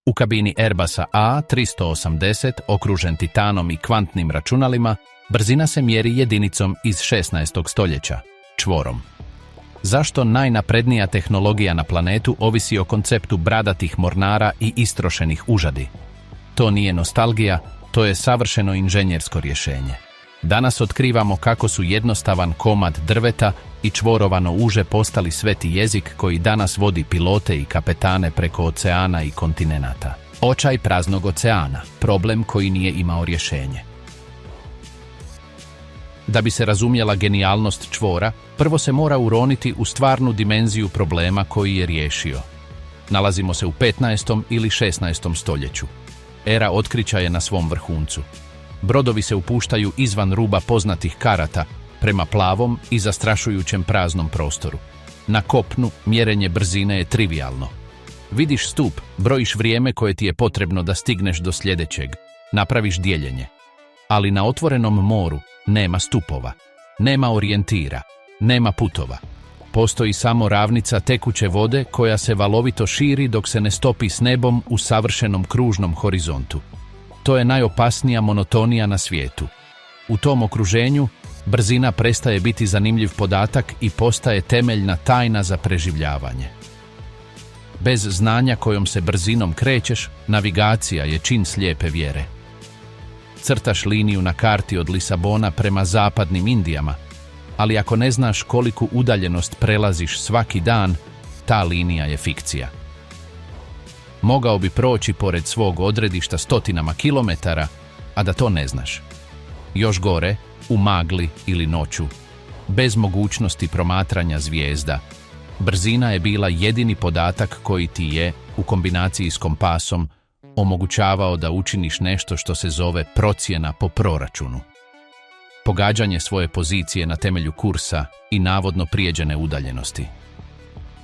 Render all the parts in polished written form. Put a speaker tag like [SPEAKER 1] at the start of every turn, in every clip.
[SPEAKER 1] U kabini Airbusa A380, okružen titanom i kvantnim računalima, brzina se mjeri jedinicom iz 16. stoljeća, čvorom. Zašto najnaprednija tehnologija na planetu ovisi o konceptu bradatih mornara i istrošenih užadi? To nije nostalgija, to je savršeno inženjersko rješenje. Danas otkrivamo kako su jednostavan komad drveta i čvorovano uže postali sveti jezik koji danas vodi pilote i kapetane preko oceana i kontinenata. Očaj praznog oceana, problem koji nije imao rješenje. Da bi se razumjela genijalnost čvora, prvo se mora uroniti u stvarnu dimenziju problema koji je riješio. Nalazimo se u 15. ili 16. stoljeću. Era otkrića je na svom vrhuncu. Brodovi se upuštaju izvan ruba poznatih karata, prema plavom i zastrašujućem praznom prostoru. Na kopnu mjerenje brzine je trivijalno. Vidiš stup, brojiš vrijeme koje ti je potrebno da stigneš do sljedećeg, napraviš dijeljenje. Ali na otvorenom moru nema stupova, nema orijentira, nema putova. Postoji samo ravnica tekuće vode koja se valovito širi dok se ne stopi s nebom u savršenom kružnom horizontu. To je najopasnija monotonija na svijetu. U tom okruženju brzina prestaje biti zanimljiv podatak i postaje temeljna tajna za preživljavanje. Bez znanja kojom se brzinom krećeš, navigacija je čin slijepe vjere. Crtaš liniju na karti od Lisabona prema zapadnim Indijama, ali ako ne znaš koliku udaljenost prelaziš svaki dan, ta linija je fikcija. Mogao bi proći pored svog odredišta stotinama kilometara, a da to ne znaš. Još gore, u magli ili noću, bez mogućnosti promatranja zvijezda, brzina je bila jedini podatak koji ti je, u kombinaciji s kompasom, omogućavao da učiniš nešto što se zove procjena po proračunu. Pogađanje svoje pozicije na temelju kursa i navodno prijeđene udaljenosti.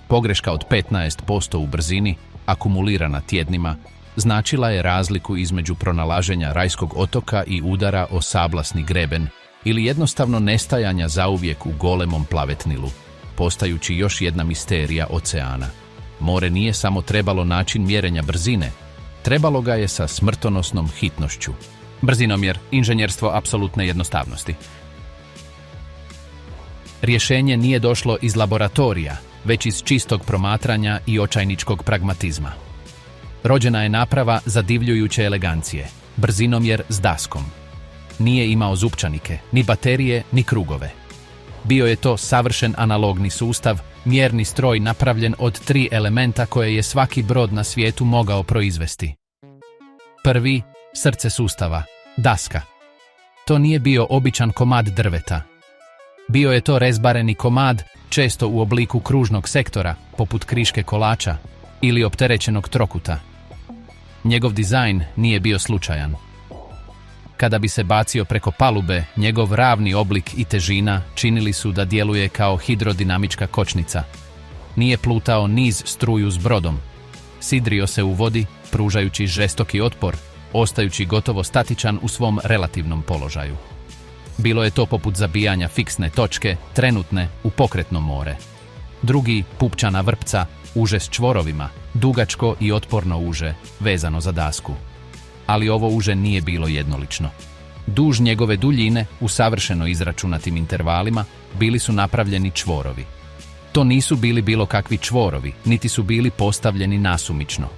[SPEAKER 1] Pogreška od 15% u brzini, akumulirana tjednima, značila je razliku između pronalaženja rajskog otoka i udara o sablasni greben ili jednostavno nestajanja zauvijek u golemom plavetnilu, postajući još jedna misterija oceana. More nije samo trebalo način mjerenja brzine, trebalo ga je sa smrtonosnom hitnošću.
[SPEAKER 2] Brzinomjer, inženjerstvo apsolutne jednostavnosti.
[SPEAKER 1] Rješenje nije došlo iz laboratorija, već iz čistog promatranja i očajničkog pragmatizma. Rođena je naprava zadivljujuće elegancije, brzinomjer s daskom. Nije imao zupčanike, ni baterije, ni krugove. Bio je to savršen analogni sustav, mjerni stroj napravljen od 3 elementa koje je svaki brod na svijetu mogao proizvesti. Prvi, srce sustava, daska. To nije bio običan komad drveta. Bio je to rezbareni komad, često u obliku kružnog sektora, poput kriške kolača, ili opterećenog trokuta. Njegov dizajn nije bio slučajan. Kada bi se bacio preko palube, njegov ravni oblik i težina činili su da djeluje kao hidrodinamička kočnica. Nije plutao niz struju s brodom. Sidrio se u vodi, pružajući žestoki otpor, ostajući gotovo statičan u svom relativnom položaju. Bilo je to poput zabijanja fiksne točke, trenutne, u pokretno more. Drugi, pupčana vrpca, uže s čvorovima, dugačko i otporno uže, vezano za dasku. Ali ovo uže nije bilo jednolično. Duž njegove duljine, u savršeno izračunatim intervalima, bili su napravljeni čvorovi. To nisu bili bilo kakvi čvorovi, niti su bili postavljeni nasumično.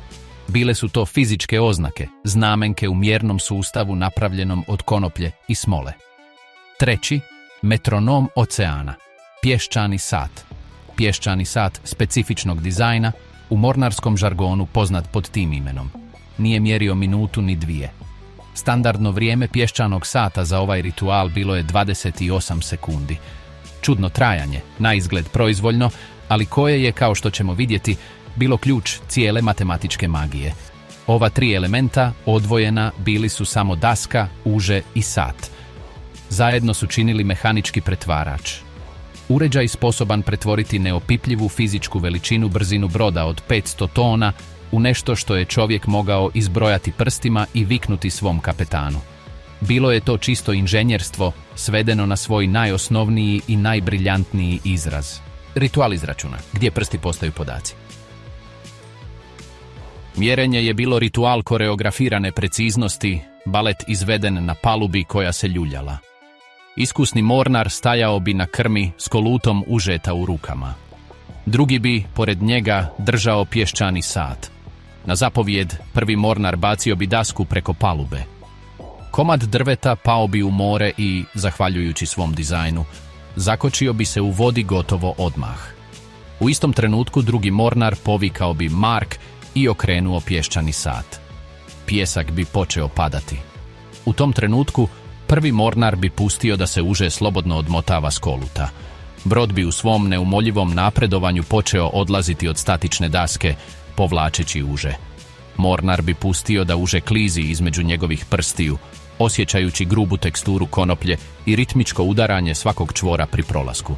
[SPEAKER 1] Bile su to fizičke oznake, znamenke u mjernom sustavu napravljenom od konoplje i smole. Treći, metronom oceana, pješčani sat. Pješčani sat specifičnog dizajna, u mornarskom žargonu poznat pod tim imenom. Nije mjerio minutu ni dvije. Standardno vrijeme pješčanog sata za ovaj ritual bilo je 28 sekundi. Čudno trajanje, naizgled proizvoljno, ali koje je, kao što ćemo vidjeti, bilo ključ cijele matematičke magije. Ova 3 elementa, odvojena, bili su samo daska, uže i sat. Zajedno su činili mehanički pretvarač. Uređaj sposoban pretvoriti neopipljivu fizičku veličinu brzinu broda od 500 tona u nešto što je čovjek mogao izbrojati prstima i viknuti svom kapetanu. Bilo je to čisto inženjerstvo, svedeno na svoj najosnovniji i najbriljantniji izraz. Ritual izračuna, gdje prsti postaju podaci. Mjerenje je bilo ritual koreografirane preciznosti, balet izveden na palubi koja se ljuljala. Iskusni mornar stajao bi na krmi s kolutom užeta u rukama. Drugi bi, pored njega, držao pješčani sat. Na zapovjed, prvi mornar bacio bi dasku preko palube. Komad drveta pao bi u more i, zahvaljujući svom dizajnu, zakočio bi se u vodi gotovo odmah. U istom trenutku drugi mornar povikao bi Mark i okrenuo pješčani sat. Pijesak bi počeo padati. U tom trenutku prvi mornar bi pustio da se uže slobodno odmotava s koluta. Brod bi u svom neumoljivom napredovanju počeo odlaziti od statične daske, povlačeći uže. Mornar bi pustio da uže klizi između njegovih prstiju, osjećajući grubu teksturu konoplje i ritmičko udaranje svakog čvora pri prolasku.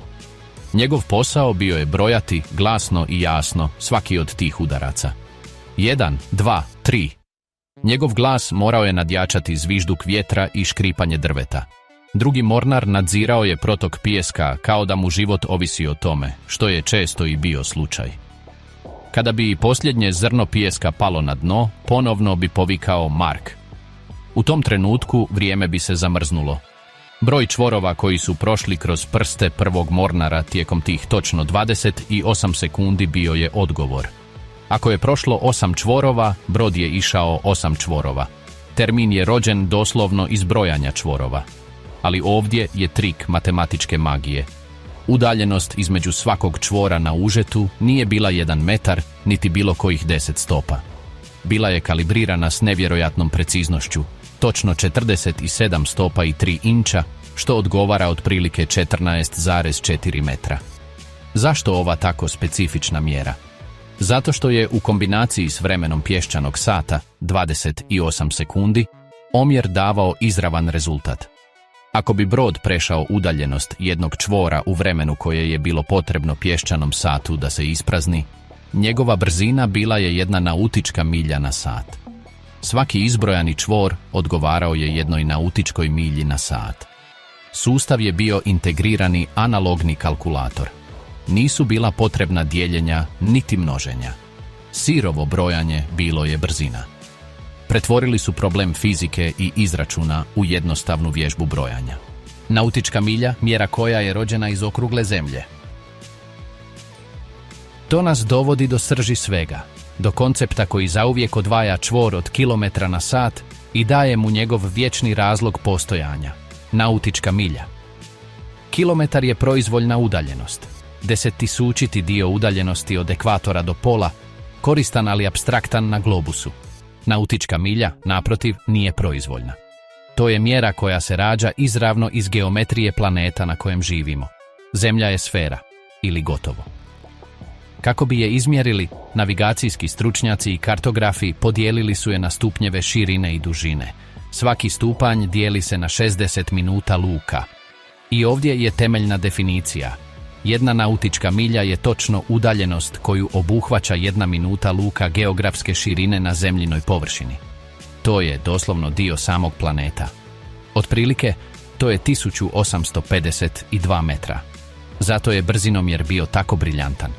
[SPEAKER 1] Njegov posao bio je brojati, glasno i jasno, svaki od tih udaraca. 1, 2, 3. Njegov glas morao je nadjačati zvižduk vjetra i škripanje drveta. Drugi mornar nadzirao je protok pijeska kao da mu život ovisi o tome, što je često i bio slučaj. Kada bi i posljednje zrno pijeska palo na dno, ponovno bi povikao Mark. U tom trenutku vrijeme bi se zamrznulo. Broj čvorova koji su prošli kroz prste prvog mornara tijekom tih točno 28 sekundi bio je odgovor. Ako je prošlo 8 čvorova, brod je išao 8 čvorova. Termin je rođen doslovno iz brojanja čvorova. Ali ovdje je trik matematičke magije. Udaljenost između svakog čvora na užetu nije bila 1 metar, niti bilo kojih 10 stopa. Bila je kalibrirana s nevjerojatnom preciznošću, točno 47 stopa i 3 inča, što odgovara otprilike 14,4 metra. Zašto ova tako specifična mjera? Zato što je u kombinaciji s vremenom pješčanog sata, 28 sekundi, omjer davao izravan rezultat. Ako bi brod prešao udaljenost jednog čvora u vremenu koje je bilo potrebno pješčanom satu da se isprazni, njegova brzina bila je 1 nautička milja na sat. Svaki izbrojani čvor odgovarao je 1 nautičkoj milji na sat. Sustav je bio integrirani analogni kalkulator. Nisu bila potrebna dijeljenja niti množenja. Sirovo brojanje bilo je brzina. Pretvorili su problem fizike i izračuna u jednostavnu vježbu brojanja. Nautička milja, mjera koja je rođena iz okrugle zemlje. To nas dovodi do srži svega, do koncepta koji zauvijek odvaja čvor od kilometra na sat i daje mu njegov vječni razlog postojanja. Nautička milja. Kilometar je proizvoljna udaljenost. 10-tisućiti dio udaljenosti od ekvatora do pola, koristan ali apstraktan na globusu. Nautička milja, naprotiv, nije proizvoljna. To je mjera koja se rađa izravno iz geometrije planeta na kojem živimo. Zemlja je sfera, ili gotovo. Kako bi je izmjerili, navigacijski stručnjaci i kartografi podijelili su je na stupnjeve širine i dužine. Svaki stupanj dijeli se na 60 minuta luka. I ovdje je temeljna definicija. 1 nautička milja je točno udaljenost koju obuhvaća 1 minuta luka geografske širine na zemljinoj površini. To je doslovno dio samog planeta. Otprilike, to je 1852 metra. Zato je brzinomjer bio tako briljantan.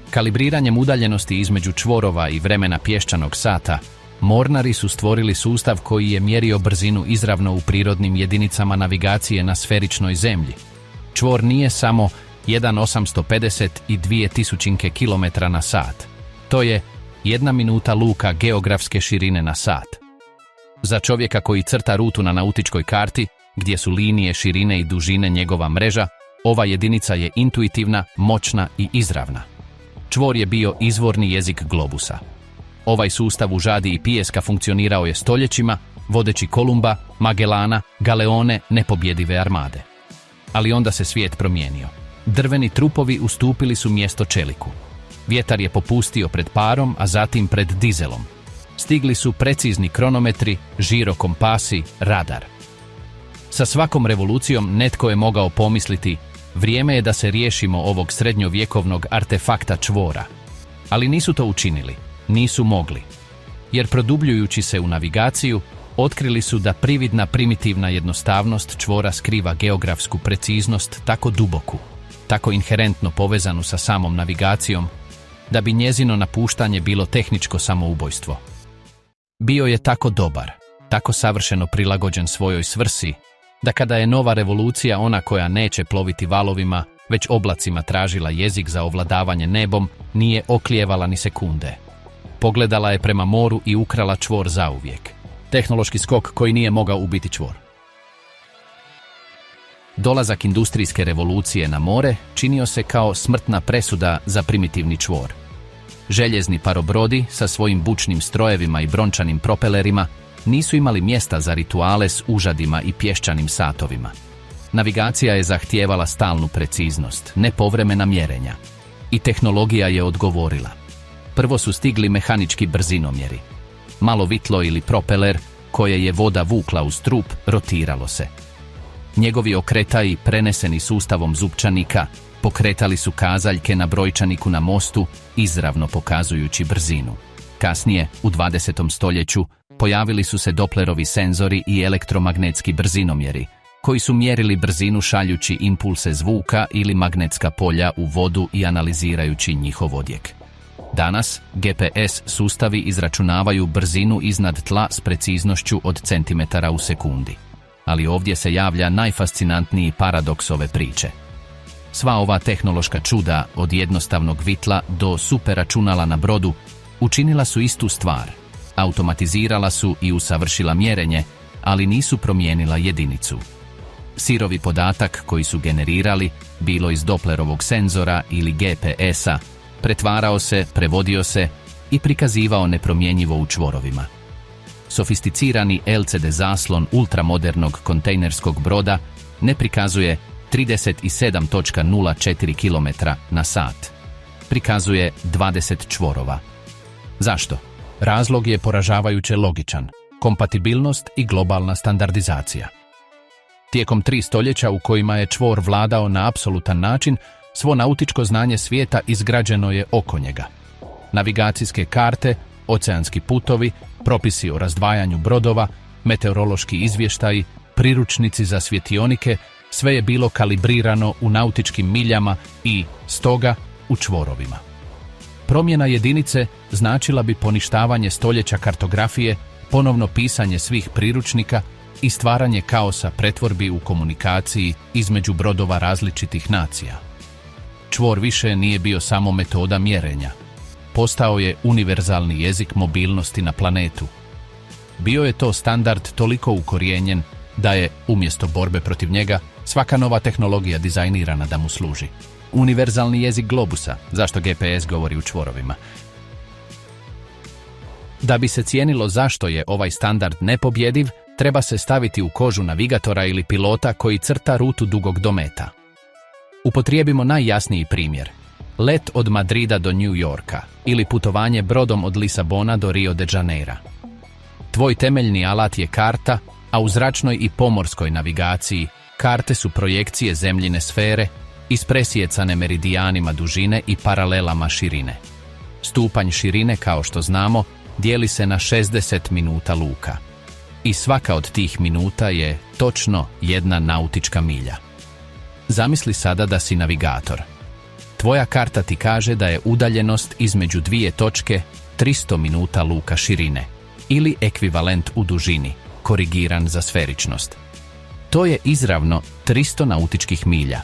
[SPEAKER 1] Kalibriranjem udaljenosti između čvorova i vremena pješčanog sata, mornari su stvorili sustav koji je mjerio brzinu izravno u prirodnim jedinicama navigacije na sferičnoj zemlji. Čvor nije samo 1,852 tisućinke kilometra na sat. To je 1 minuta luka geografske širine na sat. Za čovjeka koji crta rutu na nautičkoj karti, gdje su linije širine i dužine njegova mreža, ova jedinica je intuitivna, moćna i izravna. Čvor je bio izvorni jezik globusa. Ovaj sustav u žadi i pijeska funkcionirao je stoljećima, vodeći Kolumba, Magellana, Galeone, nepobjedive armade. Ali onda se svijet promijenio. Drveni trupovi ustupili su mjesto čeliku. Vjetar je popustio pred parom, a zatim pred dizelom. Stigli su precizni kronometri, žirokompasi, radar. Sa svakom revolucijom netko je mogao pomisliti: vrijeme je da se riješimo ovog srednjovjekovnog artefakta čvora. Ali nisu to učinili, nisu mogli. Jer produbljujući se u navigaciju, otkrili su da prividna primitivna jednostavnost čvora skriva geografsku preciznost tako duboku, tako inherentno povezanu sa samom navigacijom, da bi njezino napuštanje bilo tehničko samoubojstvo. Bio je tako dobar, tako savršeno prilagođen svojoj svrsi, da kada je nova revolucija, ona koja neće ploviti valovima, već oblacima, tražila jezik za ovladavanje nebom, nije oklijevala ni sekunde. Pogledala je prema moru i ukrala čvor zauvijek. Tehnološki skok koji nije mogao ubiti čvor. Dolazak industrijske revolucije na more činio se kao smrtna presuda za primitivni čvor. Željezni parobrodi sa svojim bučnim strojevima i brončanim propelerima nisu imali mjesta za rituale s užadima i pješčanim satovima. Navigacija je zahtijevala stalnu preciznost, nepovremena mjerenja. I tehnologija je odgovorila. Prvo su stigli mehanički brzinomjeri. Malo vitlo ili propeler, koje je voda vukla uz trup, rotiralo se. Njegovi okretaji, preneseni sustavom zupčanika, pokretali su kazaljke na brojčaniku na mostu, izravno pokazujući brzinu. Kasnije, u 20. stoljeću, pojavili su se Dopplerovi senzori i elektromagnetski brzinomjeri, koji su mjerili brzinu šaljući impulse zvuka ili magnetska polja u vodu i analizirajući njihov odjek. Danas, GPS sustavi izračunavaju brzinu iznad tla s preciznošću od centimetara u sekundi. Ali ovdje se javlja najfascinantniji paradoks ove priče. Sva ova tehnološka čuda, od jednostavnog vitla do superračunala na brodu, učinila su istu stvar. Automatizirala su i usavršila mjerenje, ali nisu promijenila jedinicu. Sirovi podatak koji su generirali, bilo iz Dopplerovog senzora ili GPS-a, pretvarao se, prevodio se i prikazivao nepromjenjivo u čvorovima. Sofisticirani LCD zaslon ultramodernog kontejnerskog broda ne prikazuje 37.04 km na sat. Prikazuje 20 čvorova. Zašto? Razlog je poražavajuće logičan. Kompatibilnost i globalna standardizacija. Tijekom 3 stoljeća u kojima je čvor vladao na apsolutan način, svo nautičko znanje svijeta izgrađeno je oko njega. Navigacijske karte, oceanski putovi, propisi o razdvajanju brodova, meteorološki izvještaji, priručnici za svjetionike, sve je bilo kalibrirano u nautičkim miljama i, stoga, u čvorovima. Promjena jedinice značila bi poništavanje stoljeća kartografije, ponovno pisanje svih priručnika i stvaranje kaosa pretvorbi u komunikaciji između brodova različitih nacija. Čvor više nije bio samo metoda mjerenja. Postao je univerzalni jezik mobilnosti na planetu. Bio je to standard toliko ukorijenjen da je, umjesto borbe protiv njega, svaka nova tehnologija dizajnirana da mu služi. Univerzalni jezik globusa, zašto GPS govori u čvorovima. Da bi se cijenilo zašto je ovaj standard nepobjediv, treba se staviti u kožu navigatora ili pilota koji crta rutu dugog dometa. Upotrijebimo najjasniji primjer. Let od Madrida do New Yorka ili putovanje brodom od Lisabona do Rio de Janeira. Tvoj temeljni alat je karta, a u zračnoj i pomorskoj navigaciji karte su projekcije zemljine sfere, ispresijecane meridijanima dužine i paralelama širine. Stupanj širine, kao što znamo, dijeli se na 60 minuta luka. I svaka od tih minuta je točno 1 nautička milja. Zamisli sada da si navigator. Tvoja karta ti kaže da je udaljenost između 2 točke 300 minuta luka širine ili ekvivalent u dužini, korigiran za sferičnost. To je izravno 300 nautičkih milja.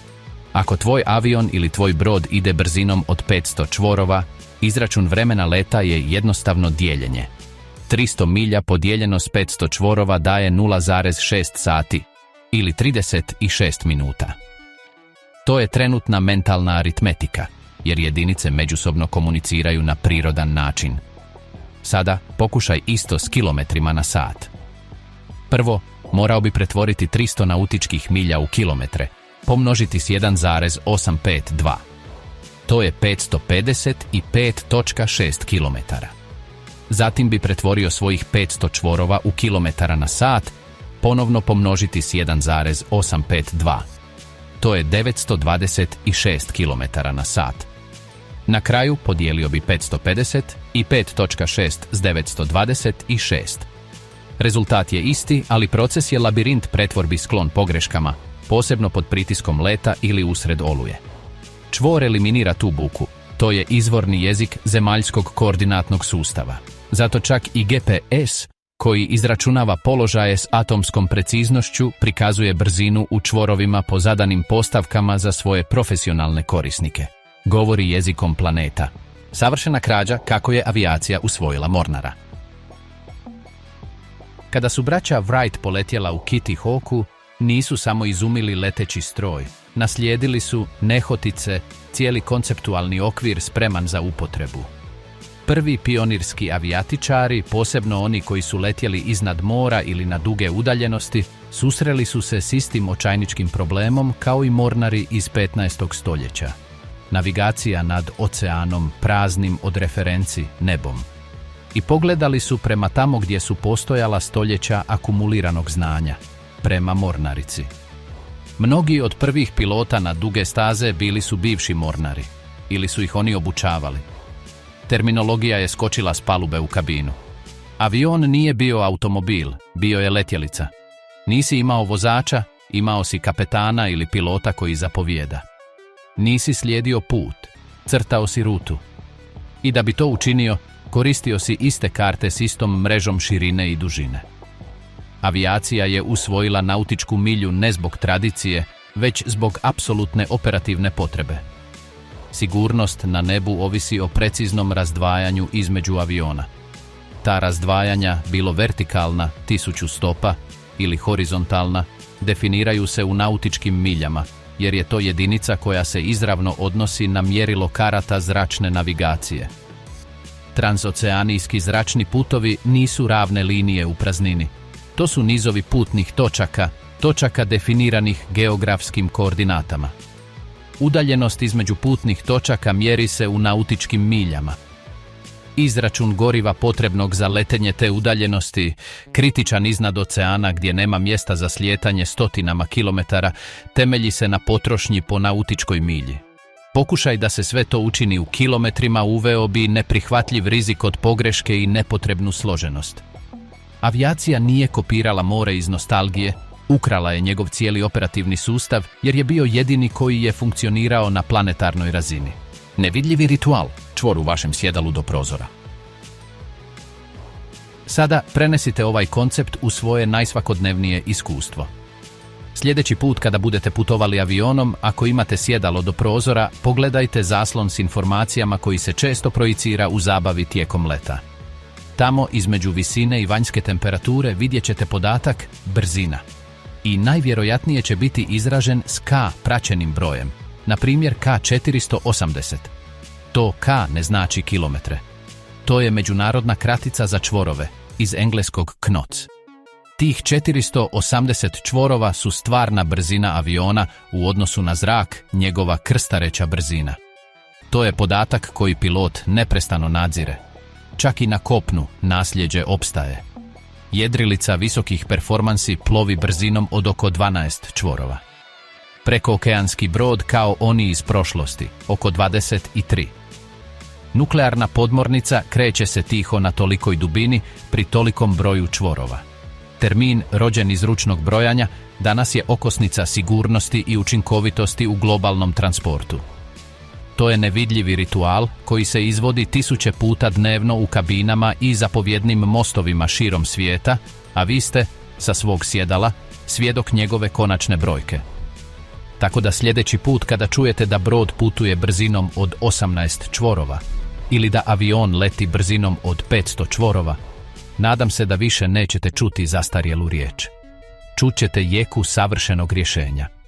[SPEAKER 1] Ako tvoj avion ili tvoj brod ide brzinom od 500 čvorova, izračun vremena leta je jednostavno dijeljenje. 300 milja podijeljeno s 500 čvorova daje 0,6 sati ili 36 minuta. To je trenutna mentalna aritmetika, jer jedinice međusobno komuniciraju na prirodan način. Sada pokušaj isto s kilometrima na sat. Prvo, morao bi pretvoriti 300 nautičkih milja u kilometre, pomnožiti s 1,852. To je 555,6 kilometara. Zatim bi pretvorio svojih 500 čvorova u kilometara na sat, ponovno pomnožiti s 1,852. To je 926 kilometara na sat. Na kraju podijelio bi 550 i 5.6 s 926. Rezultat je isti, ali proces je labirint pretvorbi sklon pogreškama, posebno pod pritiskom leta ili usred oluje. Čvor eliminira tu buku, To je izvorni jezik zemaljskog koordinatnog sustava. Zato čak i GPS, koji izračunava položaje s atomskom preciznošću, prikazuje brzinu u čvorovima po zadanim postavkama za svoje profesionalne korisnike. Govori jezikom planeta. Savršena krađa kako je avijacija usvojila Mornara. Kada su braća Wright poletjela u Kitty Hawku, nisu samo izumili leteći stroj. Naslijedili su, nehotice, cijeli konceptualni okvir spreman za upotrebu. Prvi pionirski avijatičari, posebno oni koji su letjeli iznad mora ili na duge udaljenosti, susreli su se s istim očajničkim problemom kao i mornari iz 15. stoljeća. Navigacija nad oceanom, praznim od referenci, nebom. I pogledali su prema tamo gdje su postojala stoljeća akumuliranog znanja, prema mornarici. Mnogi od prvih pilota na duge staze bili su bivši mornari, ili su ih oni obučavali. Terminologija je skočila s palube u kabinu. Avion nije bio automobil, bio je letjelica. Nisi imao vozača, imao si kapetana ili pilota koji zapovijeda. Nisi slijedio put, crtao si rutu. I da bi to učinio, koristio si iste karte s istom mrežom širine i dužine. Avijacija je usvojila nautičku milju ne zbog tradicije, već zbog apsolutne operativne potrebe. Sigurnost na nebu ovisi o preciznom razdvajanju između aviona. Ta razdvajanja, bilo vertikalna, 1000 stopa, ili horizontalna, definiraju se u nautičkim miljama, jer je to jedinica koja se izravno odnosi na mjerilo karata zračne navigacije. Transoceanijski zračni putovi nisu ravne linije u praznini. To su nizovi putnih točaka definiranih geografskim koordinatama. Udaljenost između putnih točaka mjeri se u nautičkim miljama. Izračun goriva potrebnog za letenje te udaljenosti, kritičan iznad oceana gdje nema mjesta za slijetanje stotinama kilometara, temelji se na potrošnji po nautičkoj milji. Pokušaj da se sve to učini u kilometrima uveo bi neprihvatljiv rizik od pogreške i nepotrebnu složenost. Avijacija nije kopirala more iz nostalgije, ukrala je njegov cijeli operativni sustav jer je bio jedini koji je funkcionirao na planetarnoj razini. Nevidljivi ritual, čvor u vašem sjedalu do prozora. Sada prenesite ovaj koncept u svoje najsvakodnevnije iskustvo. Sljedeći put kada budete putovali avionom, ako imate sjedalo do prozora, pogledajte zaslon s informacijama koji se često projicira u zabavi tijekom leta. Tamo, između visine i vanjske temperature, vidjet ćete podatak brzina. I najvjerojatnije će biti izražen s K praćenim brojem, na primjer K480. To K ne znači kilometre. To je međunarodna kratica za čvorove, iz engleskog knots. Tih 480 čvorova su stvarna brzina aviona u odnosu na zrak, njegova krstareća brzina. To je podatak koji pilot neprestano nadzire. Čak i na kopnu nasljeđe opstaje. Jedrilica visokih performansi plovi brzinom od oko 12 čvorova. Prekookeanski brod kao oni iz prošlosti, oko 23. Nuklearna podmornica kreće se tiho na tolikoj dubini pri tolikom broju čvorova. Termin, rođen iz ručnog brojanja, danas je okosnica sigurnosti i učinkovitosti u globalnom transportu. To je nevidljivi ritual koji se izvodi 1000 puta dnevno u kabinama i zapovjednim mostovima širom svijeta, a vi ste, sa svog sjedala, svjedok njegove konačne brojke. Tako da sljedeći put kada čujete da brod putuje brzinom od 18 čvorova ili da avion leti brzinom od 500 čvorova, nadam se da više nećete čuti zastarjelu riječ. Čućete jeku savršenog rješenja.